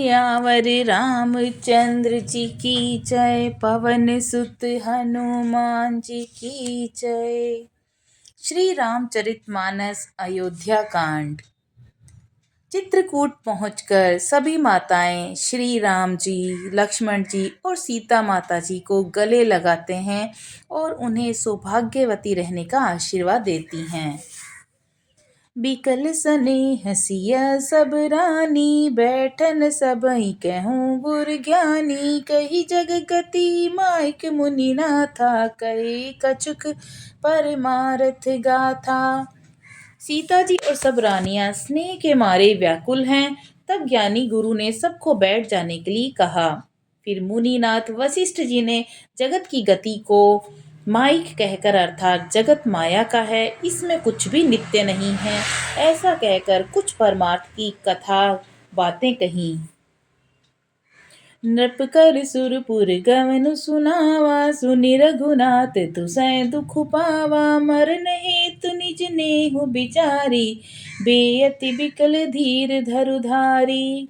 सियावर रामचंद्र जी की जय। पवन सुत हनुमान जी की जय। श्री रामचरितमानस अयोध्या कांड। चित्रकूट पहुंचकर सभी माताएं श्री राम जी, लक्ष्मण जी और सीता माता जी को गले लगाते हैं और उन्हें सौभाग्यवती रहने का आशीर्वाद देती हैं। बिकल स्नेह सिय सब रानी, बैठन सबई कहूँ गुर ज्ञानी। कही जग गति माइक मुनि नाथा, कहे कछुक परमारथ गाथा। सीता जी और सब रानियां स्नेह के मारे व्याकुल हैं। तब ज्ञानी गुरु ने सबको बैठ जाने के लिए कहा। फिर मुनिनाथ वशिष्ठ जी ने जगत की गति को माइक कहकर, अर्थात जगत माया का है, इसमें कुछ भी नित्य नहीं है, ऐसा कहकर कुछ परमार्थ की कथा बातें कही। नृप कर सुरपुर गवनु सुनावा, सुनि रघुनाथ तुसै दुख पावा। मरन हेतु निज नेहु बिचारी, बेअति बिकल धीर धरु धारी।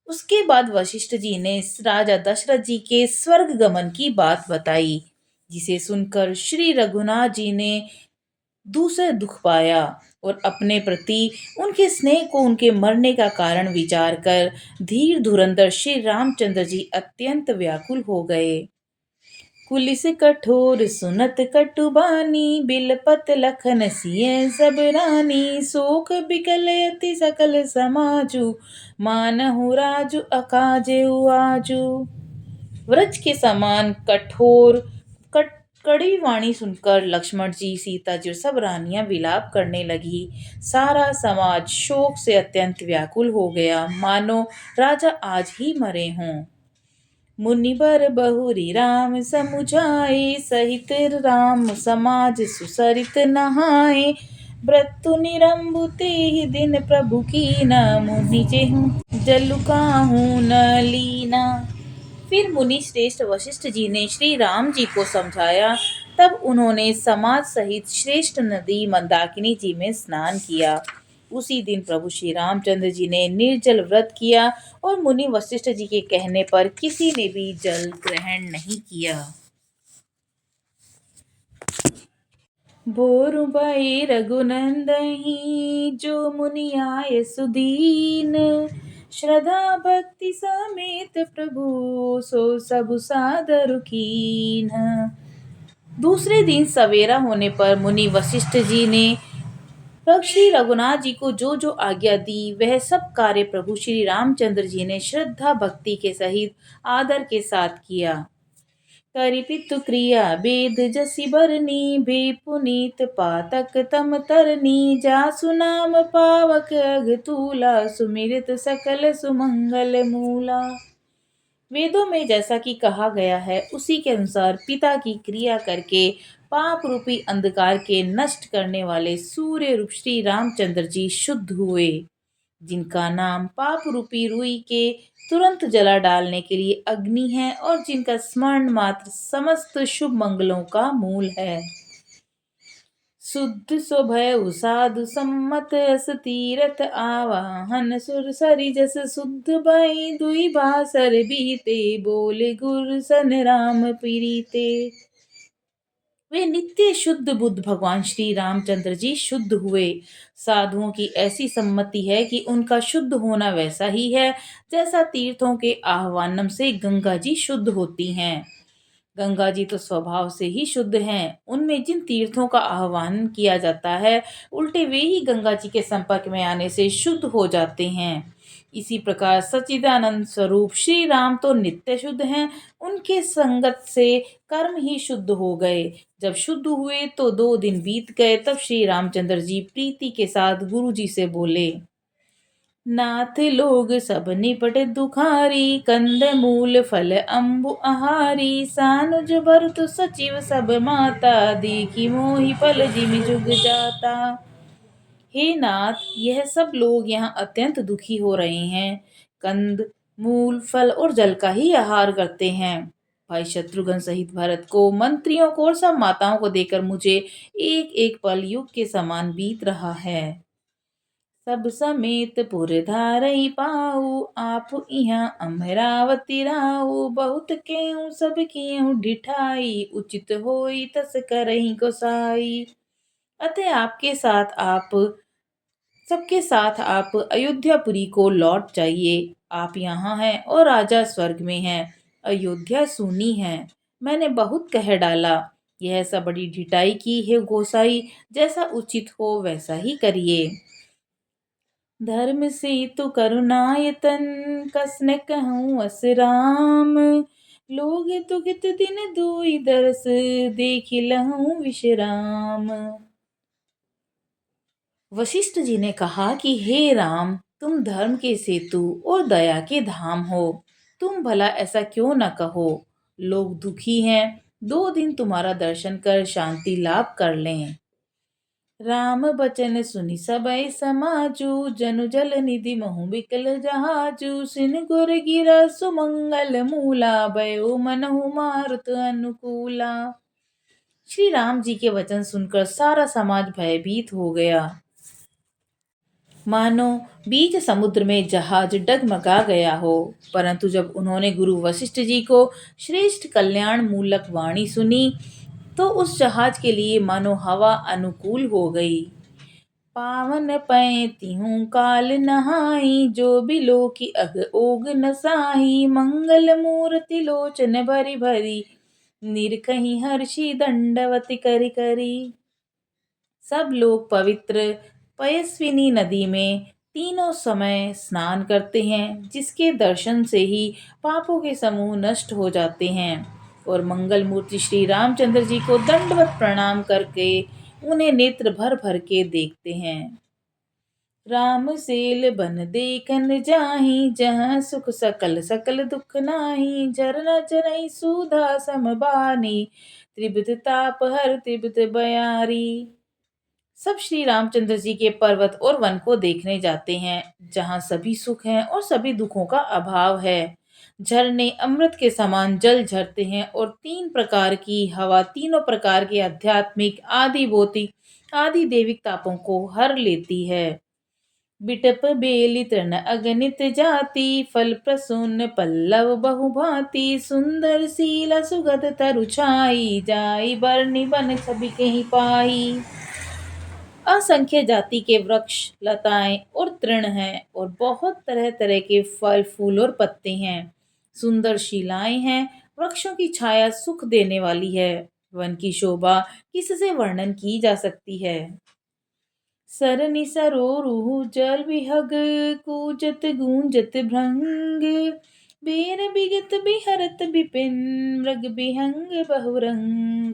उसके बाद वशिष्ठ जी ने राजा दशरथ जी के स्वर्ग गमन की बात बताई, जिसे सुनकर श्री रघुनाथ जी ने दूसरे दुख पाया और अपने प्रति उनके स्नेह को उनके मरने का कारण विचार कर धीर धुरंधर श्री रामचंद्र जी अत्यंत व्याकुल हो गए। कुलिस कठोर सुनत कटुबानी, बिलपत लखन सिय सब रानी। शोक बिकल अति सकल समाजु, मानहु राजु अकाजेउ आजु। व्रज के समान कठोर कड़ी वाणी सुनकर लक्ष्मण जी, सीता जी और सब रानियां विलाप करने लगी। सारा समाज शोक से अत्यंत व्याकुल हो गया, मानो राजा आज ही मरे हों। मुनिबर बहुरी राम समुझाए, सहित राम समाज सुसरित नहाए। व्रतु निरंबु तेहि दिन प्रभु कीना, मुनि जेहु जलु काहू न लीना। फिर मुनि श्रेष्ठ वशिष्ठ जी ने श्री राम जी को समझाया। तब उन्होंने समाज सहित श्रेष्ठ नदी मंदाकिनी जी में स्नान किया। उसी दिन प्रभु श्री रामचंद्र जी ने निर्जल व्रत किया और मुनि वशिष्ठ जी के कहने पर किसी ने भी जल ग्रहण नहीं किया। भोरु भई रघुनंदहि, जो मुनि आए सुदीन। श्रद्धा भक्ति समेत प्रभु, सो सब सादर कीन। दूसरे दिन सवेरा होने पर मुनि वशिष्ठ जी ने श्री रघुनाथ जी को जो जो आज्ञा दी, वह सब कार्य प्रभु श्री रामचंद्र जी ने श्रद्धा भक्ति के सहित आदर के साथ किया। करि पितु क्रिया वेद जसि बरनी, भे पुनीत पातक तम तरनी। जासु नाम पावक अघतूला, सुमिरित सकल सुमंगल मूला। वेदों में जैसा कि कहा गया है, उसी के अनुसार पिता की क्रिया करके पाप रूपी अंधकार के नष्ट करने वाले सूर्य रूप श्री रामचंद्र जी शुद्ध हुए, जिनका नाम पाप रूपी रुई के तुरंत जला डालने के लिए अग्नि है और जिनका स्मरण मात्र समस्त शुभ मंगलों का मूल है। शुद्ध स्वभय साधु सम्मत, अस तीरथ आवाहन सुर सरि जस। शुद्ध भई दुई बासर बीते, बोले गुर सन राम प्रीते। वे नित्य शुद्ध बुद्ध भगवान श्री रामचंद्र जी शुद्ध हुए। साधुओं की ऐसी सम्मति है कि उनका शुद्ध होना वैसा ही है जैसा तीर्थों के आह्वानम से गंगा जी शुद्ध होती हैं। गंगा जी तो स्वभाव से ही शुद्ध हैं। उनमें जिन तीर्थों का आह्वान किया जाता है, उल्टे वे ही गंगा जी के संपर्क में आने से शुद्ध हो जाते हैं। इसी प्रकार सच्चिदानंद स्वरूप श्री राम तो नित्य शुद्ध हैं। उनके संगत से कर्म ही शुद्ध हो गए। जब शुद्ध हुए तो 2 दिन बीत गए। तब श्री रामचंद्र जी प्रीति के साथ गुरु जी से बोले, नाथ लोग सब निपट दुखारी, कंद मूल फल अम्बु आहारी। सानुज भरत सचिव सब माता, देखी मोहि फल जिमि जुग जाता। हे नाथ, यह सब लोग यहाँ अत्यंत दुखी हो रहे हैं। कंद, मूल, फल और जल का ही आहार करते हैं। भाई शत्रुघ्न सहित भरत को, मंत्रियों को और सब माताओं को देकर मुझे एक एक पल युग के समान बीत रहा है। सब समेत पुर धारई पाऊ, आप इहाँ अमरावती राऊ। बहुत केहूँ सब कियहूँ ढिठाई, उचित होई तस करही गोसाई। अतः सबके साथ आप अयोध्यापुरी को लौट जाइए। आप यहाँ हैं और राजा स्वर्ग में हैं। अयोध्या सूनी है, मैंने बहुत कह डाला। यह सब बड़ी ढिठाई की है गोसाई, जैसा उचित हो वैसा ही करिए। धर्म से तो करुणायतन, कसने कहूँ अस राम। लोग तो कित दिन दुई दरस, देख लहूँ विश्राम। वशिष्ठ जी ने कहा कि हे राम, तुम धर्म के सेतु और दया के धाम हो। तुम भला ऐसा क्यों न कहो। लोग दुखी हैं, 2 दिन तुम्हारा दर्शन कर शांति लाभ कर लें। राम बचन सुनि सबै समाजू, जनु जल निधि महु बिकल जहाजू। सिन गुर गिरा सुमंगल मूला, भयो मनहु मारुत अनुकूला। श्री राम जी के वचन सुनकर सारा समाज भयभीत हो गया, मानो बीच समुद्र में जहाज डगमगा गया हो। परंतु जब उन्होंने गुरु वशिष्ठ जी को श्रेष्ठ कल्याण मूलक वाणी सुनी, तो उस जहाज के लिए मानो हवा अनुकूल हो गई। पावन पै तिहु काल नहाई, जो बिलो की अग ओग नसाही। मंगल मूर्ति लोचन भरी भरी, निरखही हर्षि दंडवत करि करि। सब लोग पवित्र पयस्विनी नदी में तीनों समय स्नान करते हैं, जिसके दर्शन से ही पापों के समूह नष्ट हो जाते हैं। और मंगल मूर्ति श्री रामचंद्र जी को दंडवत प्रणाम करके उन्हें नेत्र भर भर के देखते हैं। राम सेल बन देखन जाहि, जहाँ सुख सकल सकल दुख नाही। झरना चरई सुधा समबानी, त्रिविध ताप हर त्रिविध बयारी। सब श्री रामचंद्र जी के पर्वत और वन को देखने जाते हैं, जहाँ सभी सुख हैं और सभी दुखों का अभाव है। झरने अमृत के समान जल झरते हैं और 3 प्रकार की हवा तीनों प्रकार के आध्यात्मिक आदि भौतिक आदि देविक तापों को हर लेती है। बिटप बेली तृण अगणित जाति, फल प्रसून पल्लव बहुभांति। सुंदर सीला सुगध तरु छाई, जाई बरनी बन छवि कहीं पाई। असंख्य जाति के वृक्ष, लताएं और तृण हैं और बहुत तरह तरह के फल फूल और पत्ते हैं। सुंदर शिलाएं हैं, वृक्षों की छाया सुख देने वाली है। वन की शोभा किससे वर्णन की जा सकती है। सरनि सरोरुह जल विहग, कूजत गूंजत भृंग। बेर बिगत बिहरत बिपिन, मृग बिहंग बहुरंग।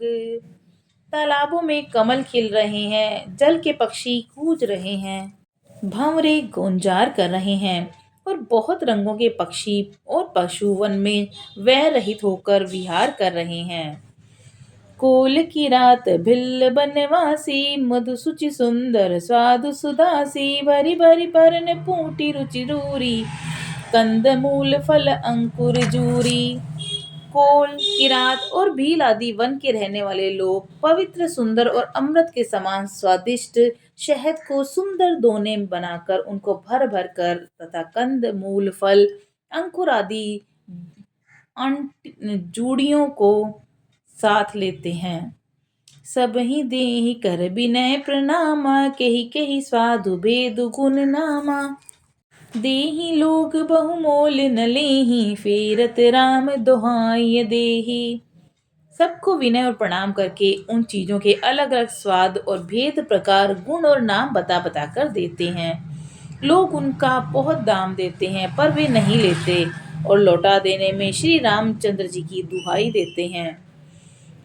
तालाबों में कमल खिल रहे हैं, जल के पक्षी कूज रहे हैं, भंवरे गुंजार कर रहे हैं और बहुत रंगों के पक्षी और पशु वन में वैर रहित होकर विहार कर रहे हैं। कोल की रात भिल्ल बनवासी, मधु सुचि सुंदर स्वादु सुदासी। भरी भरी परन पूटी रुचि रूरी, कंद मूल फल अंकुर जूरी। कोल, किरात और भील आदि वन के रहने वाले लोग पवित्र सुंदर और अमृत के समान स्वादिष्ट शहद को सुंदर दोने बनाकर उनको भर भर कर तथा कंद मूल फल अंकुर आदि जूड़ियों को साथ लेते हैं। सब ही देहि कर विनय प्रणामा, केहि केहि स्वादु भेदु गुण नामा। देहि लोग बहुमोल न लेहि, फेरत राम दोहाई देहि। सबको विनय और प्रणाम करके उन चीजों के अलग अलग स्वाद और भेद प्रकार गुण और नाम बता बता कर देते हैं। लोग उनका बहुत दाम देते हैं, पर वे नहीं लेते और लौटा देने में श्री रामचंद्र जी की दुहाई देते हैं।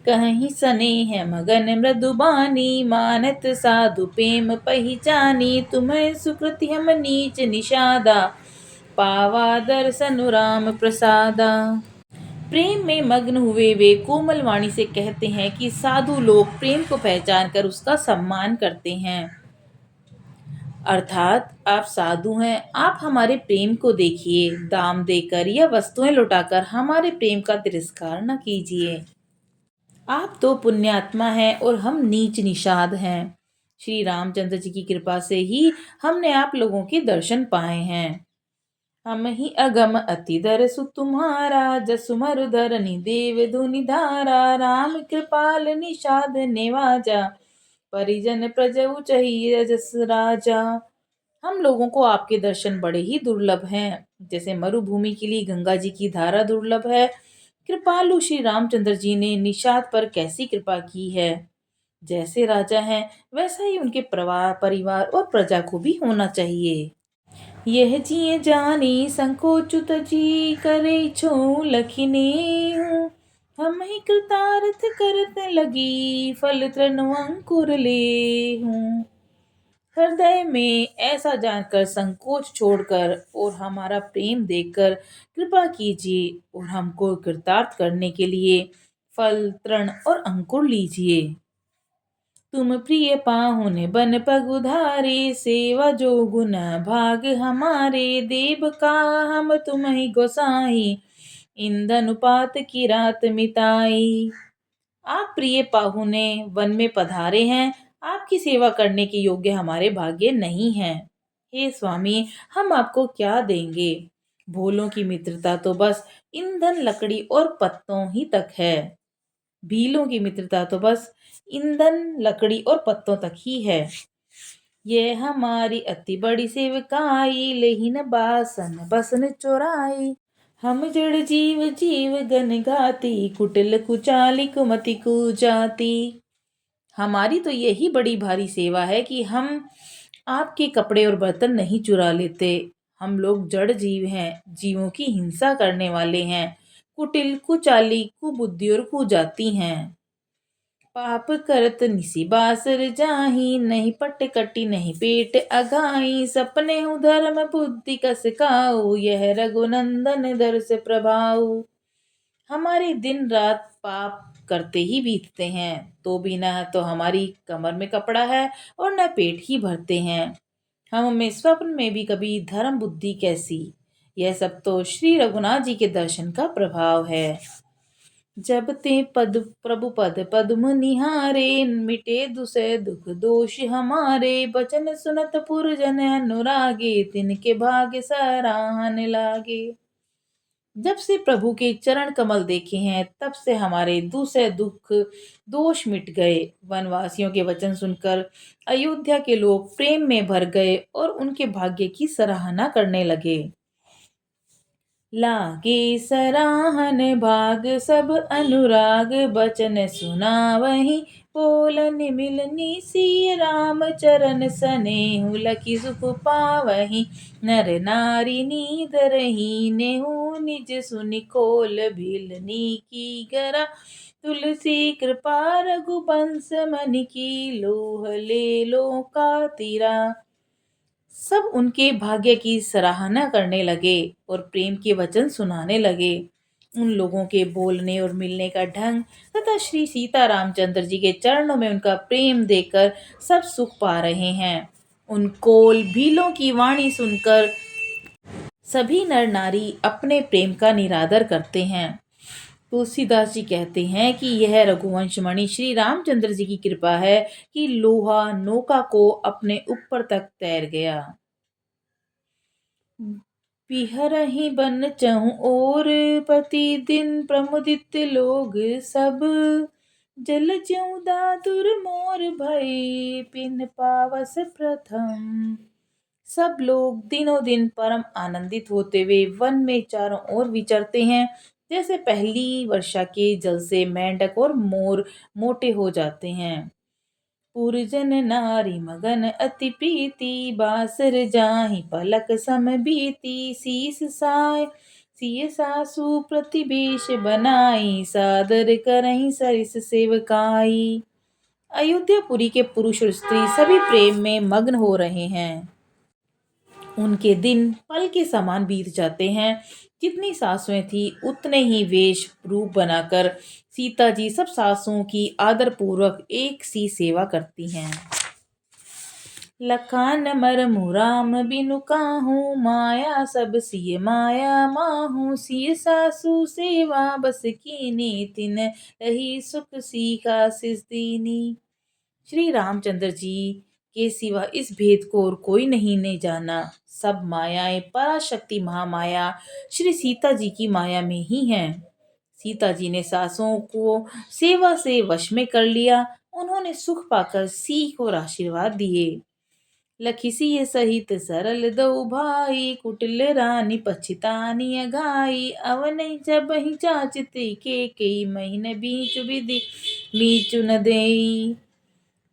कहीं स्नेह मगन मृदुबानी, मानत साधु प्रेम पहिचानी। तुम्हें सुकृति हम नीच निषादा, पावा दर्शन राम प्रसादा। प्रेम में मग्न हुए वे कोमल वाणी से कहते हैं कि साधु लोग प्रेम को पहचान कर उसका सम्मान करते हैं। अर्थात आप साधु हैं, आप हमारे प्रेम को देखिए, दाम देकर या वस्तुएं लुटाकर हमारे प्रेम का तिरस्कार न कीजिए। आप तो पुण्यात्मा हैं और हम नीच निषाद हैं। श्री रामचंद्र जी की कृपा से ही हमने आप लोगों के दर्शन पाए हैं। हम ही अगम अति दरसु तुम्हारा, जसु मरुधरनि देव धुनि धारा। राम कृपाल निषाद निवाजा, परिजन प्रजऊ चही जस राजा। हम लोगों को आपके दर्शन बड़े ही दुर्लभ हैं, जैसे मरुभूमि के लिए गंगा जी की धारा दुर्लभ है। कृपालु श्री रामचंद्र जी ने निषाद पर कैसी कृपा की है। जैसे राजा हैं वैसा ही उनके परिवार और प्रजा को भी होना चाहिए। यह जिये जानी संकोचुत जी, करे छो लखिने हूँ। हम ही कृतार्थ करत लगी, फल तृण अंकुर ले हूँ। हृदय में ऐसा जानकर संकोच छोड़कर और हमारा प्रेम देखकर कृपा कीजिए और हमको कृतार्थ करने के लिए फल तृण और अंकुर लीजिए। तुम प्रिय पाहुन बन पगुधारे, सेवा जो गुण भाग हमारे। देव का हम तुम ही गोसाई, ईंधन उपात की रात मिताई। आप प्रिय पाहुने वन में पधारे हैं, आपकी सेवा करने के योग्य हमारे भाग्य नहीं हैं। हे स्वामी, हम आपको क्या देंगे। भोलों की मित्रता तो बस ईंधन लकड़ी और पत्तों ही तक है। भीलों की मित्रता तो बस ईंधन लकड़ी और पत्तों तक ही है। ये हमारी अति बड़ी सेवकाई, लेहिन बासन बसन चोराई। हम जड़ जीव जीव गन गाती, कुटिल कुचाली कुमति कुजाती। हमारी तो यही बड़ी भारी सेवा है कि हम आपके कपड़े और बर्तन नहीं चुरा लेते। हम लोग जड़ जीव हैं, जीवों की हिंसा करने वाले हैं, कुटिल कुचाली कुबुद्धि और कुजाती हैं। पाप करत निसी बासर जाही, नहीं पट कटी नहीं पेट अघाई। सपने हूँ धर्म बुद्धि कस काऊ, यह रघुनंदन दर्श प्रभाऊ। हमारे दिन रात पाप करते ही बीतते हैं, तो भी न तो हमारी कमर में कपड़ा है और न पेट ही भरते हैं। हम में स्वप्न में भी कभी धर्म बुद्धि कैसी। यह सब तो श्री रघुनाथ जी के दर्शन का प्रभाव है। जब ते पद प्रभु पद पद्म निहारे, मिटे दुसे दुख दोष हमारे। बचन सुनत पुरजन अनुरागे, तिनके भाग्य सराहन लागे। जब से प्रभु के चरण कमल देखे हैं, तब से हमारे दूसरे दुख दोष मिट गए। वनवासियों के वचन सुनकर अयोध्या के लोग प्रेम में भर गए और उनके भाग्य की सराहना करने लगे। लागे सराहन भाग सब अनुराग, बचन सुना वही बोलन मिलनी। सिय राम चरण सनेहु, लखी सुख पावही। नर नारी नीद रही नेहु, निज सुनि खोल भिलनी की गरा। तुलसी कृपा रघुबंश मन की, लोह ले लो का तीरा। सब उनके भाग्य की सराहना करने लगे और प्रेम के वचन सुनाने लगे। उन लोगों के बोलने और मिलने का ढंग तथा श्री सीता रामचंद्र जी के चरणों में उनका प्रेम देखकर सब सुख पा रहे हैं। उन कोल भीलों की वाणी सुनकर सभी नर नारी अपने प्रेम का निरादर करते हैं। तुलसीदास जी कहते हैं कि यह रघुवंश मणि श्री रामचंद्र जी की कृपा है कि लोहा नौका को अपने ऊपर तक तैर गया। पिहरहि बन चहु और, प्रतिदिन प्रमुदित लोग सब। जल ज्यों दादुर मोर भई, पिन पावस प्रथम। सब लोग दिनों दिन परम आनंदित होते हुए वन में चारों ओर विचरते हैं। जैसे पहली वर्षा के जल से मेंढक और मोर मोटे हो जाते हैं। पुरजन नारी मगन अति प्रीति, बासर जाहि पलक सम बीती। शीस साय सिय सासु प्रतिवेश बनाई, सादर करहि सरिस सेवकाई। अयोध्यापुरी के पुरुष और स्त्री सभी प्रेम में मग्न हो रहे हैं। उनके दिन पल के समान बीत जाते हैं। जितनी सासुएं थी उतने ही वेश रूप बनाकर सीता जी सब सासुओं की आदर पूर्वक एक सी सेवा करती हैं। लखान मर मुराम बिनु काहू, माया सब सिय माया माहू। सिय सासु सेवा बस कीनी, तिन रही सुख सीखा सिस दीनी। श्री रामचंद्र जी के सिवा इस भेद को और कोई नहीं ने जाना। सब मायाएं पराशक्ति महामाया श्री सीता जी की माया में ही हैं। सीता जी ने सासों को सेवा से वश में कर लिया। उन्होंने सुख पाकर सीख और आशीर्वाद दिए। लखी सिय सहित सरल दऊ भाई, कुटिल रानी पछितानी अघाई। अवन जब ही चाचित के कई महीने बीच विधि मीचु न देई।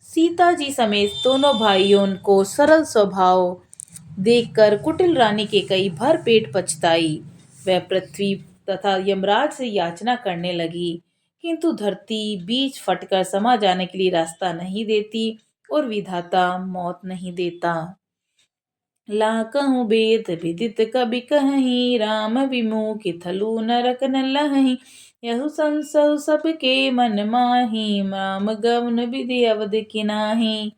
सीता जी समेत दोनों भाइयों को सरल स्वभाव देखकर कुटिल रानी के कई भर पेट पछताई। वह पृथ्वी तथा यमराज से याचना करने लगी, किंतु धरती बीच फटकर समा जाने के लिए रास्ता नहीं देती और विधाता मौत नहीं देता। ला कहूँ वेद विदित कबि कहीं, राम विमुख थलु नरक न लहीं। यहु संसहु सबके मन माही, राम गवन विधि अवध किनाही।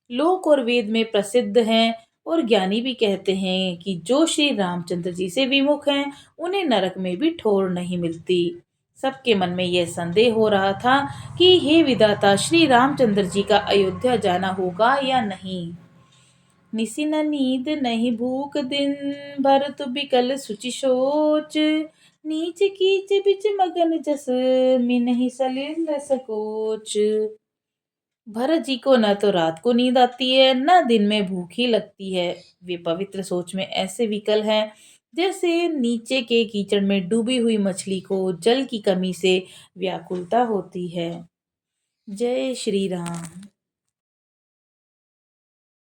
लोक और वेद में प्रसिद्ध हैं और ज्ञानी भी कहते हैं कि जो श्री रामचंद्र जी से विमुख हैं उन्हें नरक में भी ठोर नहीं मिलती। सबके मन में यह संदेह हो रहा था कि हे विधाता, श्री रामचंद्र जी का अयोध्या जाना होगा या नहीं। निसि न नींद नहीं भूख दिन भर, तु बिकल सुचि सोच। नीच कीच बिच मगन जस, मिनहि सलिल सकोच। भरत जी को न तो रात को नींद आती है न दिन में भूखी लगती है। वे पवित्र सोच में ऐसे विकल हैं जैसे नीचे के कीचड़ में डूबी हुई मछली को जल की कमी से व्याकुलता होती है। जय श्री राम।